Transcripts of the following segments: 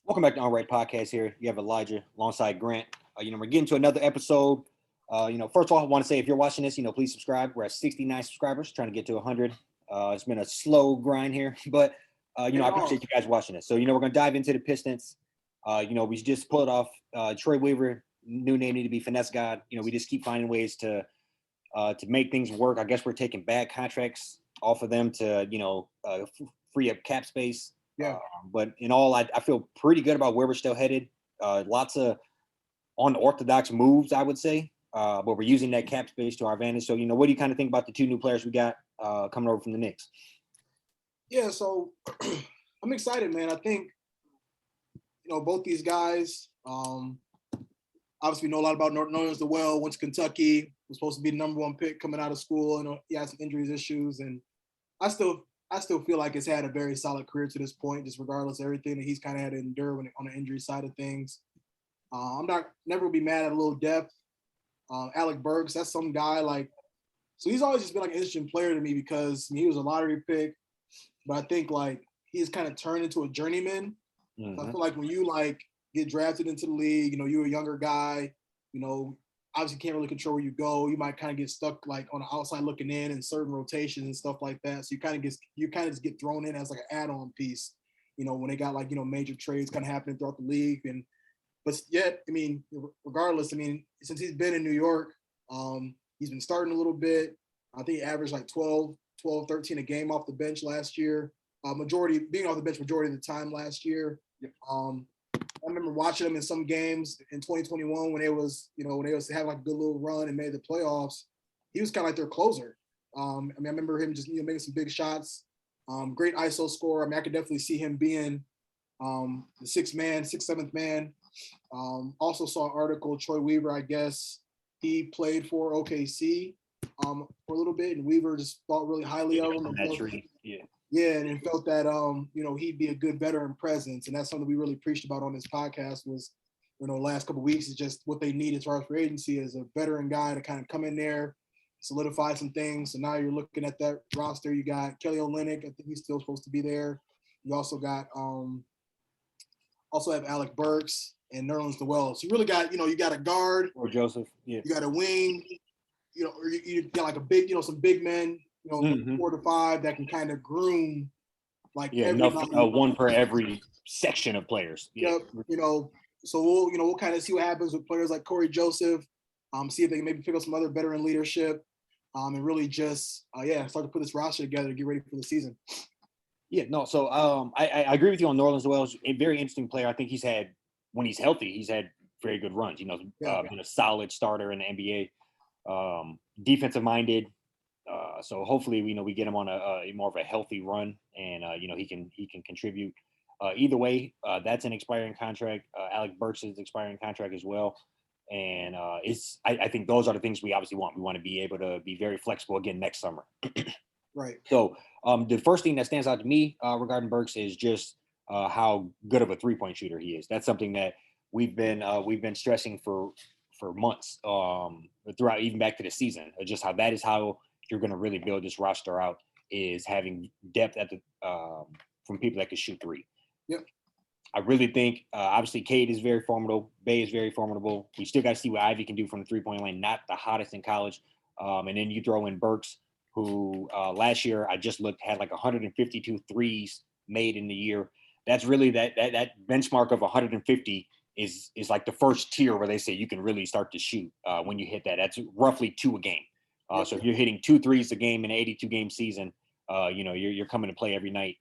Welcome back to On Right Podcast here. You have Elijah alongside Grant. We're getting to another episode. First of all, I want to say if you're watching this, please subscribe. We're at 69 subscribers, trying to get to 100. It's been a slow grind here, but, I appreciate you guys watching this. So, we're going to dive into the Pistons. We just pulled off Troy Weaver, new name need to be Finesse God. We just keep finding ways to make things work. I guess we're taking bad contracts off of them to, free up cap space. Yeah. But in all, I feel pretty good about where we're still headed. Lots of unorthodox moves, I would say, but we're using that cap space to our advantage. So, what do you kind of think about the two new players we got coming over from the Knicks? Yeah, so I'm excited, man. I think, both these guys, obviously know a lot about Nerlens Noel, went to Kentucky, was supposed to be the number one pick coming out of school, and he had some injuries issues. And I still feel like he's had a very solid career to this point, just regardless of everything that he's kind of had to endure on the injury side of things. I'm never gonna be mad at a little depth. Alec Burks, that's some guy so he's always just been like an interesting player to me because he was a lottery pick, but I think he's kind of turned into a journeyman. Mm-hmm. So I feel like when you get drafted into the league, you're a younger guy, obviously can't really control where you go. You might kind of get stuck on the outside looking in certain rotations and stuff like that. So you kind of just get thrown in as an add-on piece, when they got major trades kind of happening throughout the league. But yet, regardless, since he's been in New York, he's been starting a little bit. I think he averaged 12, 13 a game off the bench last year. Being off the bench majority of the time last year. I remember watching him in some games in 2021 when they was having a good little run and made the playoffs. He was kind of like their closer. I remember him just making some big shots. Great ISO score. I could definitely see him being the sixth, seventh man. Also saw an article, Troy Weaver, I guess he played for OKC for a little bit, and Weaver just thought really highly of him. And felt that he'd be a good veteran presence, and that's something we really preached about on this podcast. Was the last couple of weeks is just what they need as far as free agency is a veteran guy to kind of come in there, solidify some things. So now you're looking at that roster. You got Kelly Olynyk. I think he's still supposed to be there. You also got have Alec Burks and Nerlens Noel. So you really got you got a guard or Joseph. Yeah. You got a wing. Or you got a big some big men. 4 to 5 that can kind of groom one per every section of players. Yeah. So we'll kind of see what happens with players like Corey Joseph. See if they can maybe pick up some other veteran leadership. And really just start to put this roster together to get ready for the season. Yeah, no. So I agree with you on Nerlens Noel. A very interesting player. I think when he's healthy, he's had very good runs. Been a solid starter in the NBA. Defensive minded. So hopefully, we get him on a more of a healthy run, and he can contribute. Either way, that's an expiring contract. Alec Burks is expiring contract as well, and I think those are the things we obviously want. We want to be able to be very flexible again next summer. Right. So the first thing that stands out to me regarding Burks is just how good of a 3-point shooter he is. That's something that we've been stressing for months throughout, even back to the season. Just how you're going to really build this roster out is having depth at the from people that can shoot three. Yep. I really think obviously Cade is very formidable. Bay is very formidable. We still got to see what Ivy can do from the 3-point line. Not the hottest in college. And then you throw in Burks, who last year I just looked had 152 threes made in the year. That's really that benchmark of 150 is like the first tier where they say you can really start to shoot when you hit that. That's roughly 2 a game. So if you're hitting 2 threes a game in an 82 game season, you're coming to play every night.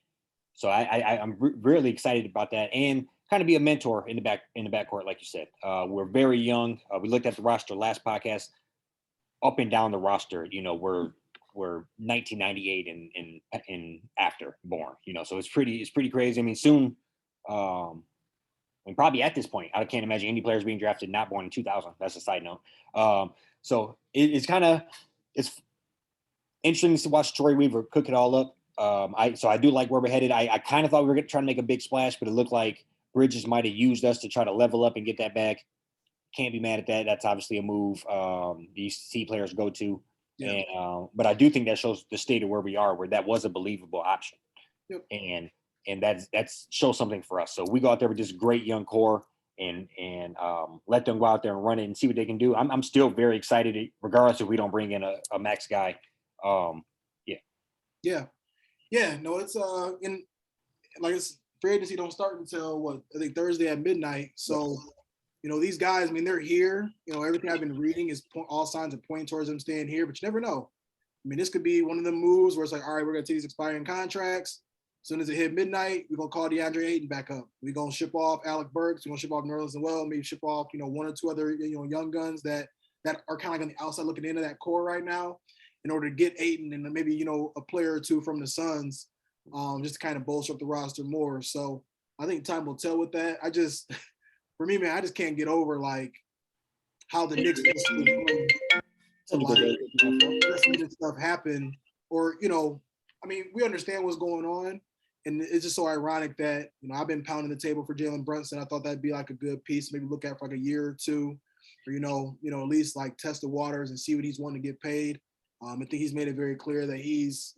So I'm really excited about that, and kind of be a mentor in the backcourt, like you said. We're very young. We looked at the roster last podcast. Up and down the roster, we're 1998 and after born. So it's pretty crazy. Soon. Probably at this point, I can't imagine any players being drafted not born in 2000. That's a side note. So it's interesting to watch Troy Weaver cook it all up. I do like where we're headed. I kind of thought we were trying to make a big splash, but it looked like Bridges might have used us to try to level up and get that back. Can't be mad at that. That's obviously a move these C players go to. Yeah. And, but I do think that shows the state of where we are, where that was a believable option. Yep. And and that's shows something for us. So we go out there with this great young core and let them go out there and run it and see what they can do. I'm still very excited, regardless if we don't bring in a max guy. Yeah. No, it's in like it's free agency don't start until what I think Thursday at midnight. So, these guys, I mean, they're here. Everything I've been reading is all signs are pointing towards them staying here, but you never know. I mean, this could be one of the moves where it's like, all right, we're gonna take these expiring contracts. As soon as it hit midnight, we're gonna call DeAndre Ayton back up. We're gonna ship off Alec Burks. We're gonna ship off Nerlens Noel. Maybe ship off, one or two other, young guns that are kind of like on the outside looking into that core right now, in order to get Ayton and maybe a player or two from the Suns, just to kind of bolster up the roster more. So I think time will tell with that. For me, man, I just can't get over like how the Knicks to like stuff happen, or I mean, we understand what's going on, and it's just so ironic that I've been pounding the table for Jalen Brunson. I thought that'd be like a good piece, maybe look at for like a year or two, or at least like test the waters and see what he's wanting to get paid. I think he's made it very clear that he's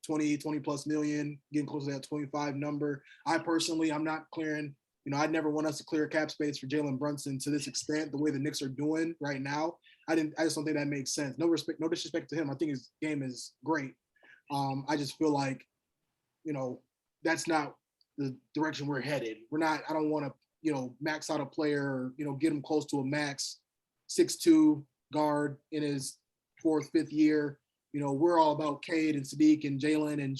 20 plus million, getting close to that 25 number. I personally, I'm not clearing. I'd never want us to clear cap space for Jalen Brunson to this extent, the way the Knicks are doing right now. I just don't think that makes sense. No disrespect to him. I think his game is great. I just feel like, that's not the direction we're headed. I don't want to, max out a player or, get him close to a max 6'2" guard in his 4th, 5th year. We're all about Cade and Sadiq and Jalen and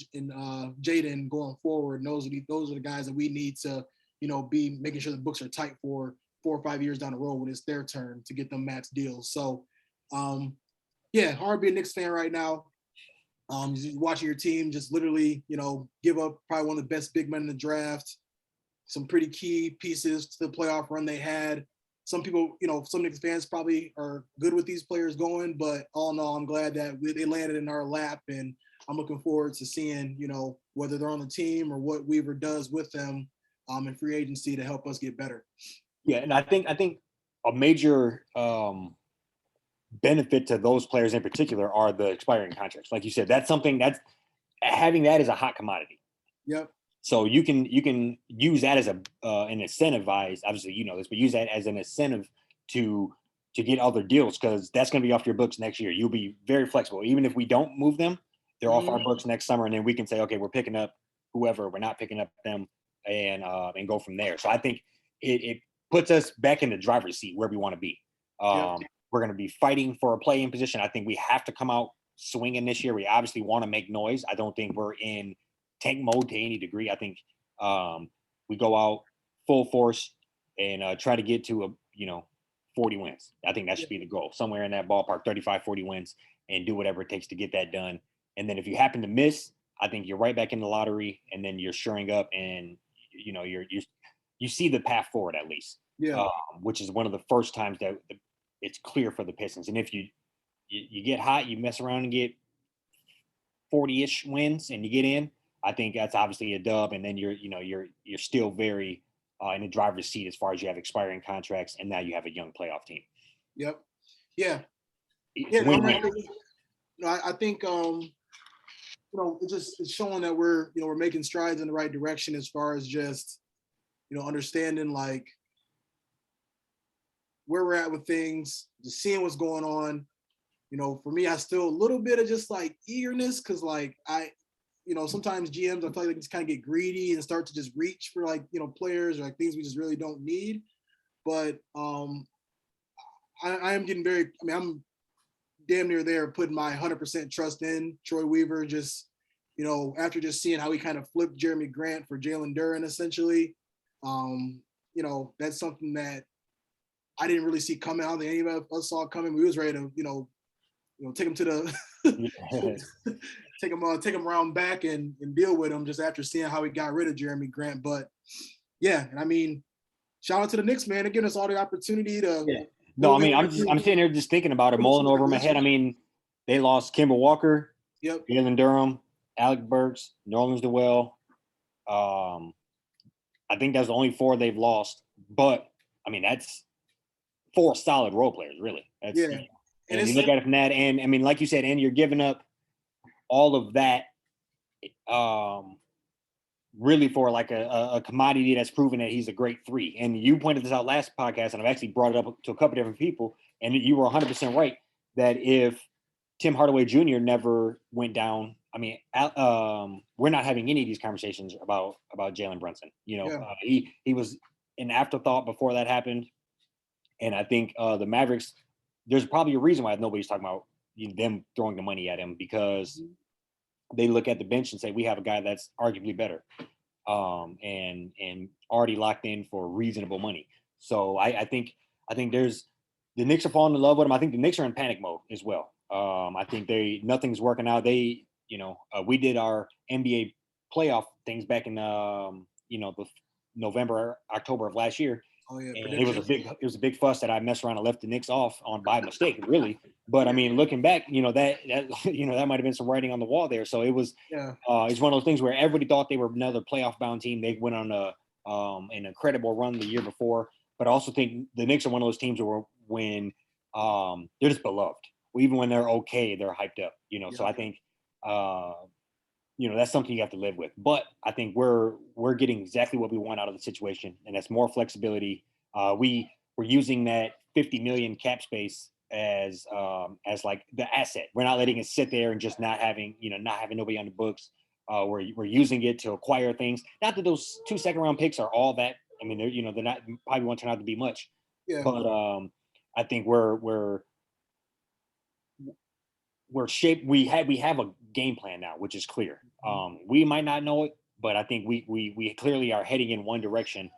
Jaden going forward. And those are the guys that we need to, be making sure the books are tight for 4 or 5 years down the road when it's their turn to get them max deals. So, hard to be a Knicks fan right now. Watching your team just literally, give up probably one of the best big men in the draft, some pretty key pieces to the playoff run they had. Some people, some Knicks fans probably are good with these players going, but all in all, I'm glad that they landed in our lap, and I'm looking forward to seeing, whether they're on the team or what Weaver does with them in free agency to help us get better. Yeah, and I think a major benefit to those players in particular are the expiring contracts. Like you said, that's something that's having that is a hot commodity. Yep. So you can use that as an incentivized. Obviously, this, but use that as an incentive to get other deals, because that's going to be off your books next year. You'll be very flexible, even if we don't move them. They're off our books next summer, and then we can say, okay, we're picking up whoever, we're not picking up them, and go from there. So I think it puts us back in the driver's seat where we want to be. We're going to be fighting for a play-in position. I think we have to come out swinging this year. We obviously want to make noise. I don't think we're in tank mode to any degree. I think we go out full force and try to get to 40 wins. I think that should be the goal, somewhere in that ballpark, 35, 40 wins, and do whatever it takes to get that done. And then if you happen to miss, I think you're right back in the lottery, and then you're shoring up, and you see the path forward at least. Yeah. Which is one of the first times that it's clear for the Pistons. And if you get hot, you mess around and get 40-ish wins and you get in, I think that's obviously a dub. And then you're still very in the driver's seat as far as you have expiring contracts, and now you have a young playoff team. Yep. Yeah. I think it's showing that we're making strides in the right direction as far as just understanding like where we're at with things, just seeing what's going on. For me, I still a little bit of just like eagerness, because like sometimes GMs, I feel like they just kind of get greedy and start to just reach for like players or like things we just really don't need. But I am getting I'm damn near there putting my 100% trust in Troy Weaver, just after just seeing how he kind of flipped Jeremy Grant for Jalen Duren essentially. That's something that I didn't really see coming. I don't think any of us saw coming. We was ready to take him to the take him around back and deal with him just after seeing how he got rid of Jeremy Grant. But yeah, and I mean, shout out to the Knicks, man. They're giving us all the opportunity to. Yeah. No, I mean, I'm sitting here just thinking about it, mulling over my head. I mean, they lost Kemba Walker, Jalen Durham, Alec Burks, Nerlens Noel. I think that's the only 4 they've lost. But I mean, that's 4 solid role players, really. That's, and you look at it from that, and I mean, like you said, and you're giving up all of that really for like a commodity that's proven that he's a great three. And you pointed this out last podcast, and I've actually brought it up to a couple different people, and you were 100% right that if Tim Hardaway Jr. never went down, I mean, we're not having any of these conversations about Jalen Brunson. You know, he was an afterthought before that happened, and I think the Mavericks. There's probably a reason why nobody's talking about them throwing the money at him, because they look at the bench and say we have a guy that's arguably better, and already locked in for reasonable money. So I think there's the Knicks are falling in love with him. I think the Knicks are in panic mode as well. I think nothing's working out. We did our NBA playoff things back in the November, October of last year. Oh yeah, and it was a big fuss that I messed around and left the Knicks off on by mistake, really. But I mean, looking back, that that might have been some writing on the wall there. So it was, it's one of those things where everybody thought they were another playoff bound team. They went on an incredible run the year before, but I also think the Knicks are one of those teams where when they're just beloved, even when they're okay, they're hyped up. So I think that's something you have to live with. But I think we're getting exactly what we want out of the situation, and that's more flexibility. We're using that 50 million cap space as like the asset. We're not letting it sit there and just not having nobody on the books. We're using it to acquire things. Not that those 2 second-round picks are all that. I mean, they're not, probably won't turn out to be much. Yeah. But I think we're shaped. We have a game plan now, which is clear. We might not know it, but I think we clearly are heading in one direction.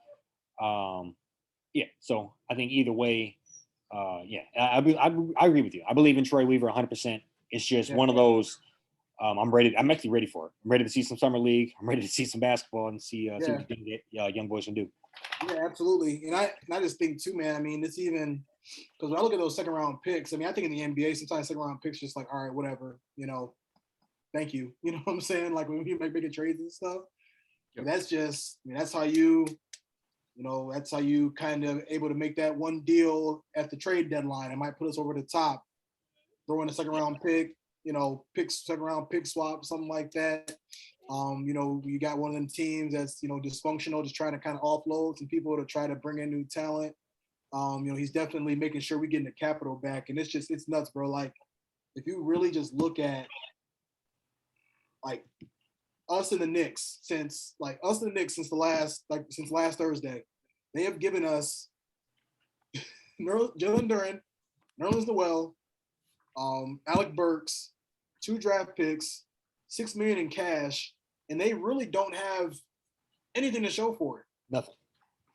So I think either way, I agree with you. I believe in Troy Weaver 100%. It's just one of those. I'm ready. I'm actually ready for it. I'm ready to see some summer league. I'm ready to see some basketball and see what young boys can do. Yeah, absolutely. And I just think too, man. I mean, it's even because when I look at those second round picks, I mean, I think in the NBA sometimes second round picks just like, all right, whatever, thank you. You know what I'm saying? Like when you make bigger trades and stuff. Yep. That's just, I mean, that's how you kind of able to make that one deal at the trade deadline. It might put us over the top, throw in a second round pick, second round pick swap, something like that. You got one of them teams that's, dysfunctional, just trying to kind of offload some people to try to bring in new talent. He's definitely making sure we getting the capital back. And it's nuts, bro. Like, if you really just look at like us and the Knicks since last Thursday, they have given us Jalen Duren, Nerlens Noel, Alec Burks, 2 draft picks, $6 million in cash, and they really don't have anything to show for it. Nothing.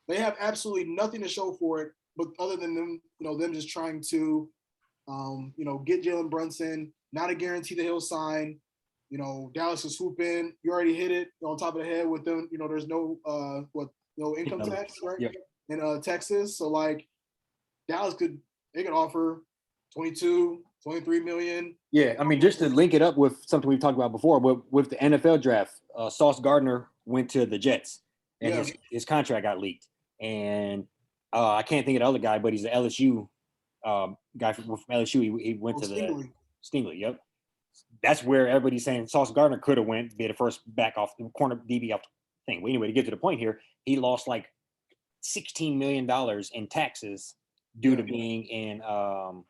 They have absolutely nothing to show for it, but other than them, them just trying to, get Jalen Brunson. Not a guarantee that he'll sign. Dallas is swooping. You already hit it on top of the head with them. There's no income tax, right? Yep. In Texas, so like Dallas could offer 22, 23 million. Yeah, I mean, just to link it up with something we've talked about before, with the NFL draft, Sauce Gardner went to the Jets, and his contract got leaked. And I can't think of the other guy, but he's an LSU guy from LSU. He went to Stingley. Yep. That's where everybody's saying Sauce Gardner could have went, be the first back off the corner DB off the thing. But anyway, to get to the point here, he lost like $16 million in taxes due to being in I'm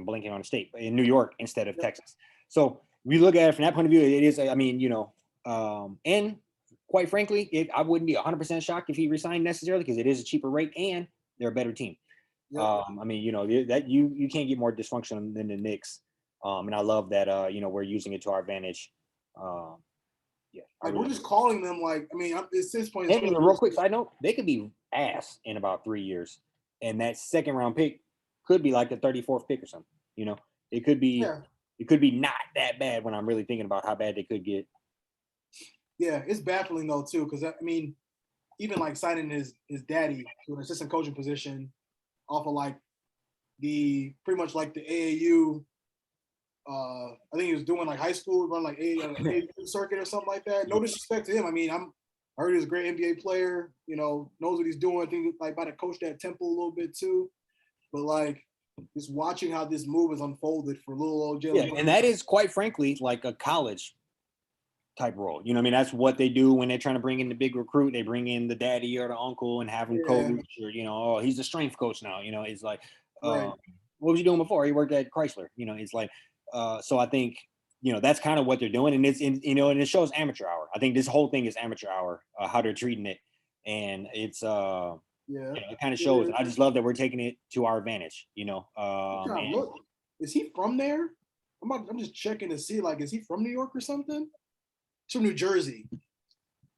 blanking on the state, but in New York instead of Texas. So we look at it from that point of view. It is, I mean, and quite frankly, I wouldn't be 100% shocked if he resigned necessarily, because it is a cheaper rate and they're a better team. Yep. I mean, that you can't get more dysfunction than the Knicks. And I love that, we're using it to our advantage. Like, we're just calling them, like, I mean, it's this point. And real quick side note, they could be ass in about 3 years. And that second round pick could be like the 34th pick or something. It could be, it could be not that bad when I'm really thinking about how bad they could get. Yeah, it's baffling though too, because I mean, even like signing his daddy to an assistant coaching position off of like pretty much like the AAU. I think he was doing like high school, run like AAU circuit or something like that. No disrespect to him. I mean, I heard he's a great NBA player. Knows what he's doing. I think like might have coached at Temple a little bit too. But like, just watching how this move has unfolded for little old Jalen. Yeah, and that is quite frankly like a college type role. You know what I mean? That's what they do when they're trying to bring in the big recruit. They bring in the daddy or the uncle and have him coach, or oh, he's the strength coach now. It's like, Right. what was you doing before? He worked at Chrysler. It's like, so I think that's kind of what they're doing, and and it shows amateur hour. I think this whole thing is amateur hour, how they're treating it, and it's it kind of shows. And I just love that we're taking it to our advantage. Look, is he from there? I'm just checking to see, like, is he from New York or something? He's from New Jersey.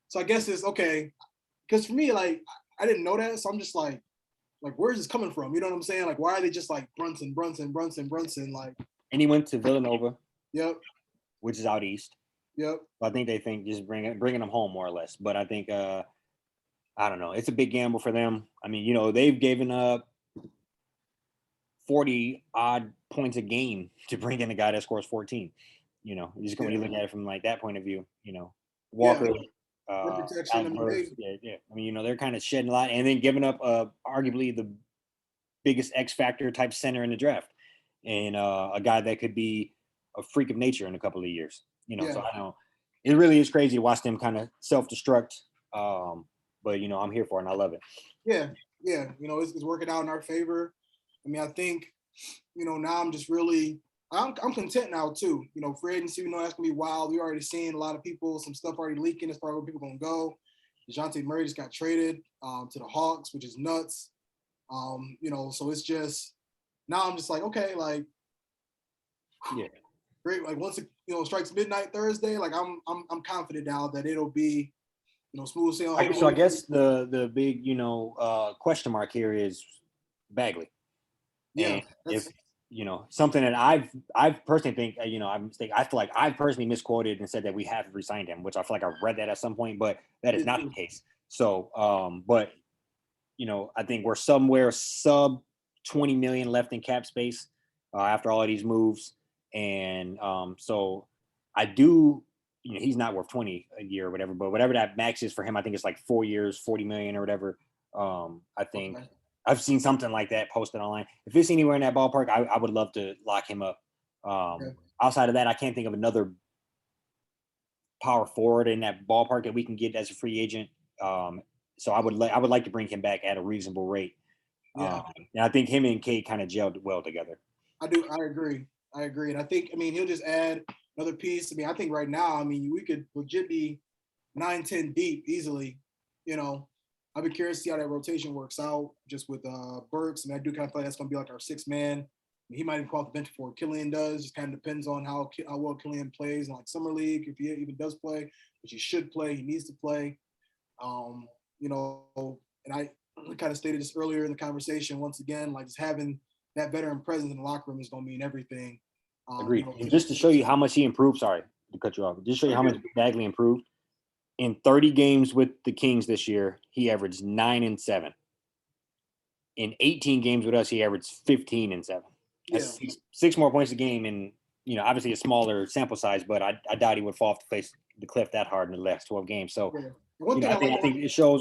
So I guess it's okay. Because for me, like, I didn't know that. So I'm just like, where's this coming from? You know what I'm saying? Like, why are they just like Brunson? Like, and he went to Villanova. Yep. Which is out east. Yep. I think they think just bringing them home more or less. But I think I don't know. It's a big gamble for them. I mean, they've given up 40 odd points a game to bring in a guy that scores 14. Just when you look at it from like that point of view, Walker, protection, Burks, yeah. I mean, they're kind of shedding a lot and then giving up arguably the biggest X factor type center in the draft, and a guy that could be a freak of nature in a couple of years. So I know it really is crazy to watch them kind of self-destruct. But I'm here for it and I love it. Yeah. It's working out in our favor. I mean, I think, now I'm just really, I'm content now too. Free agency, that's gonna be wild. We already seen a lot of people, some stuff already leaking as far as where people gonna go. DeJounte Murray just got traded to the Hawks, which is nuts. So it's just, now I'm just like, okay, like, yeah, great. Like once it strikes midnight Thursday, like I'm confident now that it'll be smooth sailing. So I guess the big question mark here is Bagley. Yeah, and if something that I've personally think I feel like I've personally misquoted and said that we have resigned him, which I feel like I've read that at some point, but that is not the case. So but I think we're somewhere sub 20 million left in cap space after all of these moves, and so I do. He's not worth 20 a year or whatever, but whatever that max is for him, I think it's like 4 years, 40 million or whatever. I think I've seen something like that posted online. If it's anywhere in that ballpark, I would love to lock him up. Outside of that, I can't think of another power forward in that ballpark that we can get as a free agent. So I would like to bring him back at a reasonable rate. And I think him and Cade kind of gelled well together. I agree. And I think, he'll just add another piece. I think right now, we could legit be 9-10 deep easily. I'd be curious to see how that rotation works out just with Burks. I do kind of feel like that's going to be like our sixth man. He might even come off the bench before Killian does. Just kind of depends on how well Killian plays in like summer league, if he even does play, which he should play. He needs to play. And I kind of stated this earlier in the conversation. Once again, like just having that veteran presence in the locker room is going to mean everything. Agreed. And just to show you how much he improved, sorry to cut you off, just to show you how much Bagley improved. In 30 games with the Kings this year, he averaged 9 and 7. In 18 games with us, he averaged 15 and 7. That's six more points a game, and obviously a smaller sample size, but I doubt he would fall off the cliff that hard in the last 12 games. So I think it shows.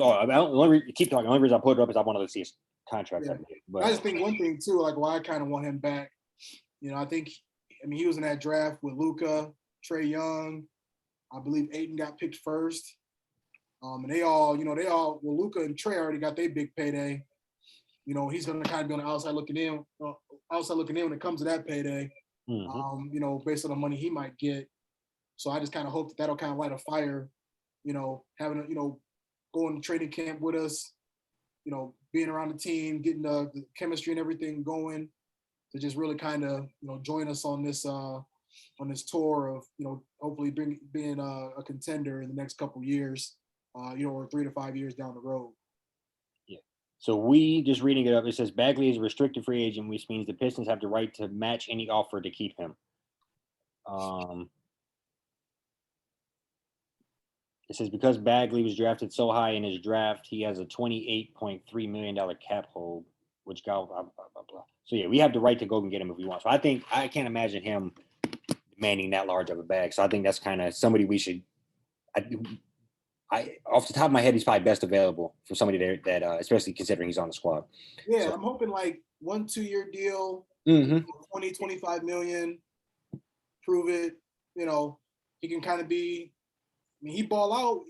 Keep talking. The only reason I put it up is I wanted to see his contract. But I just think one thing too, like why I kind of want him back. I think he was in that draft with Luka, Trae Young. I believe Ayton got picked first. And they all, Luka and Trae already got their big payday. He's going to kind of be on the outside looking in when it comes to that payday, based on the money he might get. So I just kind of hope that'll kind of light a fire, having, going to training camp with us, being around the team, getting the chemistry and everything going to just really kind of, join us on this tour of, hopefully being a contender in the next couple of years, or 3 to 5 years down the road. Yeah. So we just reading it up. It says Bagley is a restricted free agent, which means the Pistons have the right to match any offer to keep him. It says because Bagley was drafted so high in his draft, he has a $28.3 million cap hold, which got blah, blah, blah, blah. So yeah, we have the right to go and get him if we want. So I can't imagine him demanding that large of a bag. So I think that's kind of somebody we should. I off the top of my head, he's probably best available for somebody that especially considering he's on the squad. Yeah, so, I'm hoping like 1-2 year deal. Mm-hmm. 20, 25 million, prove it. You know, he can kind of be, I mean, he ball out,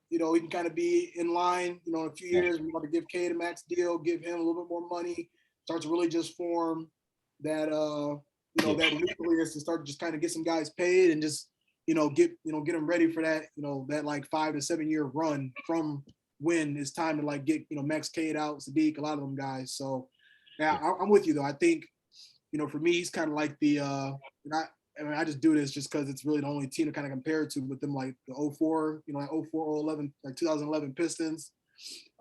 you know, he can kind of be in line, you know, in a few Yeah. years. We want to give Cade a max deal, give him a little bit more money, start to really just form that, you know, Yeah. that nucleus to start to just kind of get some guys paid and just, get them ready for that, that like 5 to 7 year run from when it's time to like get, Max Cade out, Sadiq, a lot of them guys. So, yeah, I'm with you though. I think, for me, he's kind of like the, I mean, I just do this just because it's really the only team to kind of compare it to with them, like the 04, like 04, 011, like 2011 Pistons.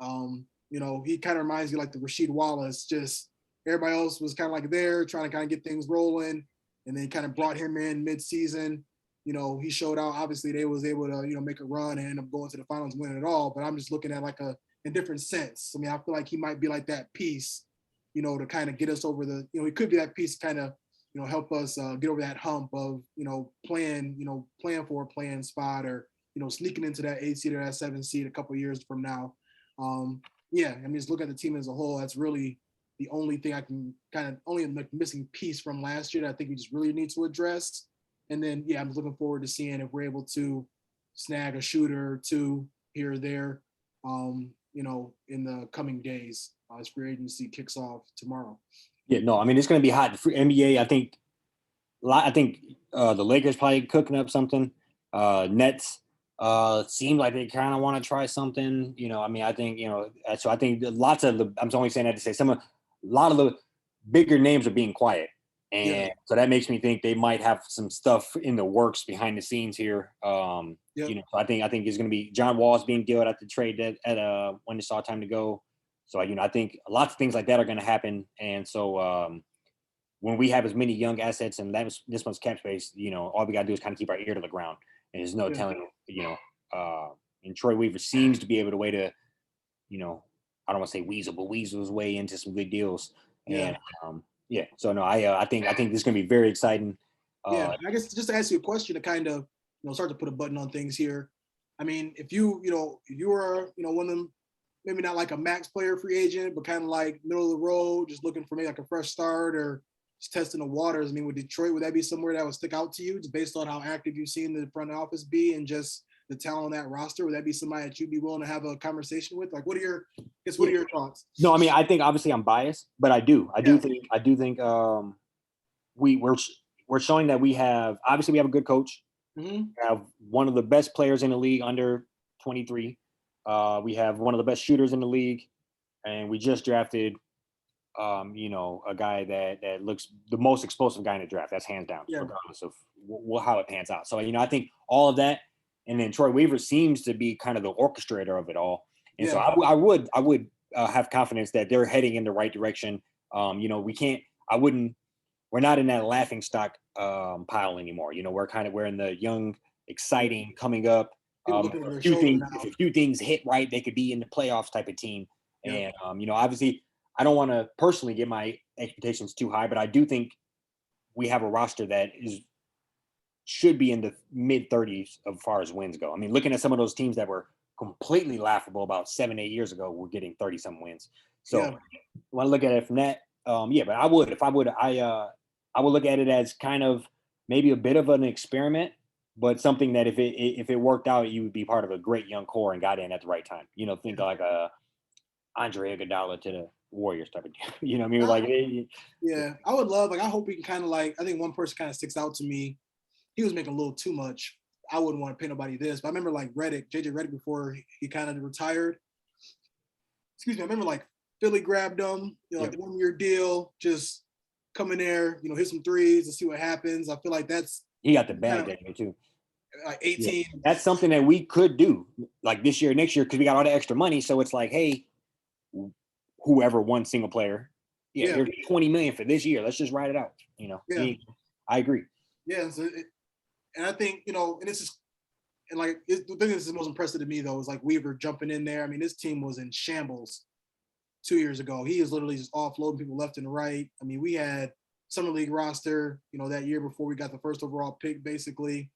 He kind of reminds me like the Rasheed Wallace, just everybody else was kind of like there trying to kind of get things rolling. And then kind of brought him in mid-season. He showed out. Obviously, they was able to, make a run and end up going to the finals, winning it all. But I'm just looking at like a different sense. I mean, I feel like he might be like that piece, to kind of get us over the, he could be that piece kind of, help us get over that hump of, playing for a playing spot or, sneaking into that 8 seed or that 7 seed a couple of years from now. Yeah, I mean, just look at the team as a whole. That's really the only thing I can kind of only like missing piece from last year that I think we just really need to address. And then, yeah, I'm looking forward to seeing if we're able to snag a shooter or two here or there, in the coming days as free agency kicks off tomorrow. Yeah, no, I mean it's going to be hot. For NBA, I think the Lakers probably cooking up something. Nets seem like they kind of want to try something. I mean, I think so. I think lots of the. I'm only saying that to say a lot of the bigger names are being quiet, and so that makes me think they might have some stuff in the works behind the scenes here. So I think it's going to be John Wall's being dealt at the trade at when it's all time to go. So I think lots of things like that are going to happen, and so when we have as many young assets and this much cap space, all we got to do is kind of keep our ear to the ground, and there's no telling, and Troy Weaver seems to be able to way to, I don't want to say weasel, but weasel his way into some good deals, and so no, I think this is going to be very exciting. I guess just to ask you a question to kind of start to put a button on things here. I mean, if you were one of them, maybe not like a max player free agent, but kind of like middle of the road, just looking for maybe like a fresh start or just testing the waters. I mean, with Detroit, would that be somewhere that would stick out to you just based on how active you've seen the front office be and just the talent on that roster? Would that be somebody that you'd be willing to have a conversation with? Like, what are your thoughts? No, I mean, I think obviously I'm biased, but I do think we're showing that we have a good coach. Mm-hmm. We have one of the best players in the league under 23. We have one of the best shooters in the league, and we just drafted, a guy that looks the most explosive guy in the draft. That's hands down, regardless of how it pans out. So, I think all of that, and then Troy Weaver seems to be kind of the orchestrator of it all. And so I would have confidence that they're heading in the right direction. We're not in that laughing stock pile anymore. We're in the young, exciting, coming up. If a few things hit right, they could be in the playoffs type of team. And obviously, I don't want to personally get my expectations too high, but I do think we have a roster that should be in the mid 30s as far as wins go. I mean, looking at some of those teams that were completely laughable about 7-8 years ago, we're getting 30-some wins. So when I look at it from that, but I would look at it as kind of maybe a bit of an experiment, but something that if it worked out, you would be part of a great young core and got in at the right time. Think like a Andre Iguodala to the Warriors type of deal. You know what I mean? I would love, I hope we can kind of I think one person kind of sticks out to me. He was making a little too much. I wouldn't want to pay nobody this, but I remember JJ Redick before he kind of retired. Excuse me. I remember Philly grabbed him, 1-year deal, just come in there, hit some threes and see what happens. I feel like he got the bag that year too. Like 18. Yeah. That's something that we could do like this year, next year, because we got all the extra money. So it's like, hey, whoever one single player, here's $20 million for this year. Let's just ride it out. I agree. Yeah, and I think and this is, and the thing that's the most impressive to me though is Weaver jumping in there. I mean, this team was in shambles 2 years ago. He is literally just offloading people left and right. I mean, we had summer league roster, that year before we got the first overall pick, basically.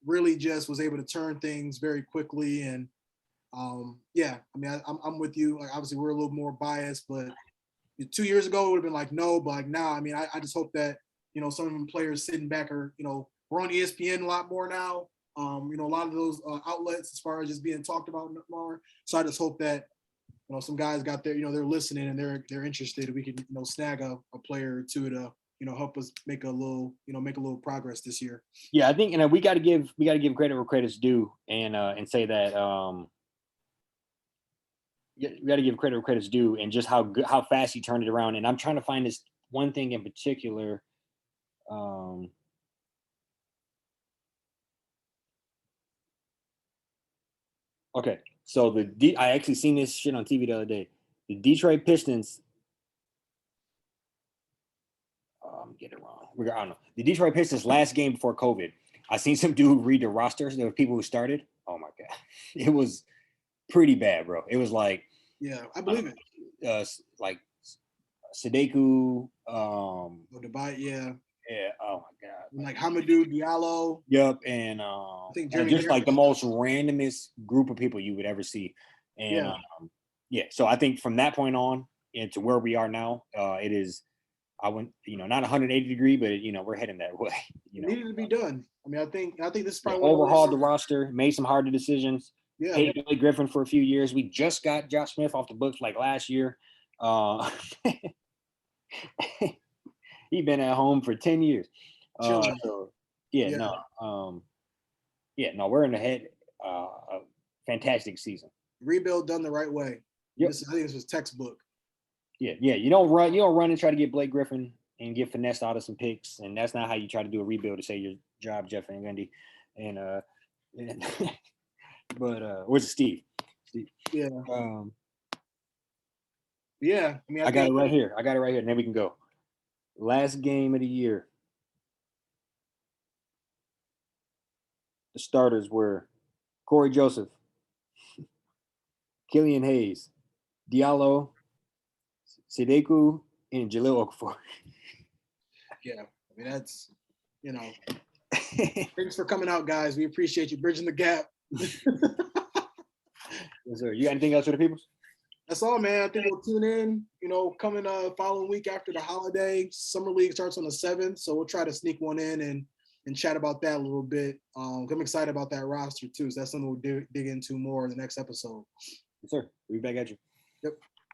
Really just was able to turn things very quickly. And I mean, I'm with you. Obviously, we're a little more biased, but 2 years ago, it would have been like, no, but like now, I mean, I just hope that, some of them players sitting back are, we're on ESPN a lot more now. A lot of those outlets as far as just being talked about more. So I just hope that, some guys got there, they're listening and they're interested. We can, snag a player or two to, help us make a little progress this year. Yeah, I think we got to give credit where credit's due, and say that yeah, we got to give credit where credit's due, and just how fast he turned it around. And I'm trying to find this one thing in particular. Okay, so I actually seen this shit on TV the other day. The Detroit Pistons. Get it wrong. I don't know. The Detroit Pistons last game before COVID. I seen some dude read the rosters. There were people who started. Oh my god, it was pretty bad, bro. It was like, yeah, I believe it. Like Sadeku. Yeah. Yeah. Oh my god. Like Hamidou Diallo. Yep, and I think just like the most randomest group of people you would ever see, and yeah. So I think from that point on and to where we are now, it is. I went, not 180 degree, but we're heading that way. It needed to be done. I mean, I think this is probably overhauled the roster, made some harder decisions. Yeah. Paid Billy Griffin for a few years. We just got Josh Smith off the books like last year. He's been at home for 10 years. So we're in the head. A fantastic season. Rebuild done the right way. Yep. I think this was textbook. Yeah. You don't run and try to get Blake Griffin and get finesse out of some picks, and that's not how you try to do a rebuild to save your job, Jeff Van Gundy. And but where's Steve? Yeah. I mean, I got it right here. And then we can go. Last game of the year. The starters were Corey Joseph, Killian Hayes, Diallo, Sadeku, and Jahlil Okafor. Yeah, I mean, that's, thanks for coming out, guys. We appreciate you bridging the gap. Yes, sir. You got anything else for the people? That's all, man. I think we'll tune in, coming following week after the holiday. Summer League starts on the 7th, so we'll try to sneak one in and chat about that a little bit. I'm excited about that roster, too, so that's something we'll dig into more in the next episode. Yes, sir. We'll be back at you. Yep.